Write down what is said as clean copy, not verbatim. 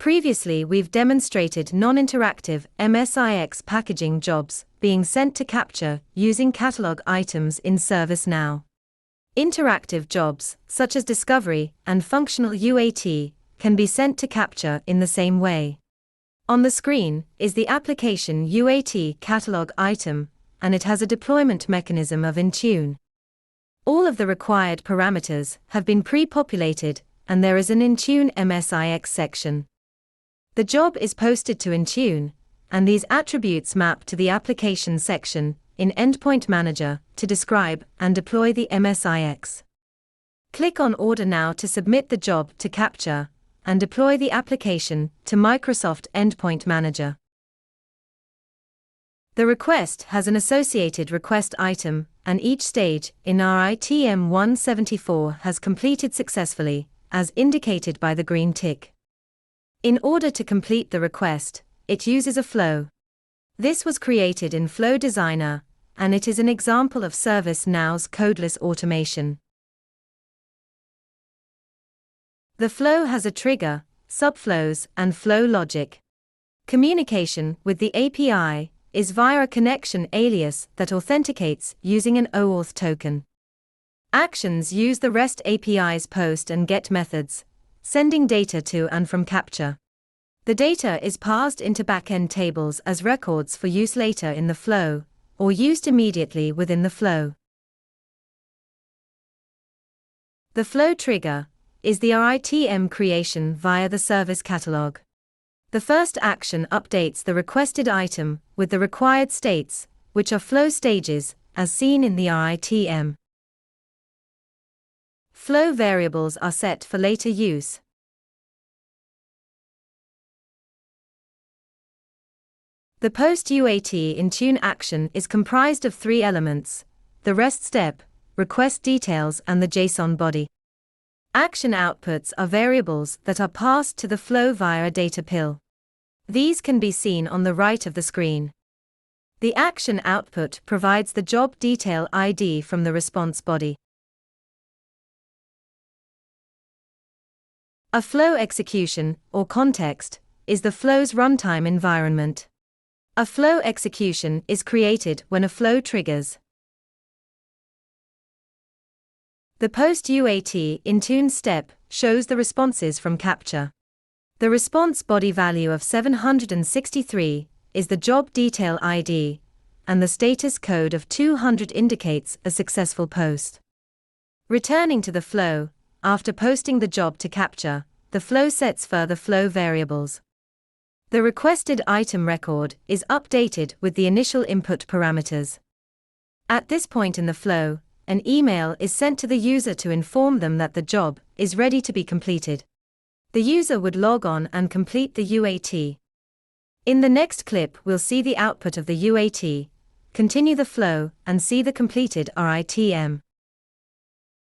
Previously we've demonstrated non-interactive MSIX packaging jobs being sent to capture using catalog items in ServiceNow. Interactive jobs, such as discovery and functional UAT, can be sent to capture in the same way. On the screen is the application UAT catalog item, and it has a deployment mechanism of Intune. All of the required parameters have been pre-populated, and there is an Intune MSIX section. The job is posted to Intune, and these attributes map to the application section in Endpoint Manager to describe and deploy the MSIX. Click on Order Now to submit the job to capture and deploy the application to Microsoft Endpoint Manager. The request has an associated request item, and each stage in RITM 174 has completed successfully, as indicated by the green tick. In order to complete the request, it uses a flow. This was created in Flow Designer, and it is an example of ServiceNow's codeless automation. The flow has a trigger, subflows, and flow logic. Communication with the API is via a connection alias that authenticates using an OAuth token. Actions use the REST API's post and get methods, sending data to and from capture. The data is passed into backend tables as records for use later in the flow, or used immediately within the flow. The flow trigger is the RITM creation via the service catalog. The first action updates the requested item with the required states, which are flow stages, as seen in the RITM. Flow variables are set for later use. The post-UAT Intune action is comprised of three elements: the REST step, request details, and the JSON body. Action outputs are variables that are passed to the flow via a data pill. These can be seen on the right of the screen. The action output provides the job detail ID from the response body. A flow execution, or context, is the flow's runtime environment. A flow execution is created when a flow triggers. The post-UAT Intune step shows the responses from capture. The response body value of 763 is the job detail ID, and the status code of 200 indicates a successful post. Returning to the flow, after posting the job to capture, the flow sets further flow variables. The requested item record is updated with the initial input parameters. At this point in the flow, an email is sent to the user to inform them that the job is ready to be completed. The user would log on and complete the UAT. In the next clip, we'll see the output of the UAT, continue the flow, and see the completed RITM.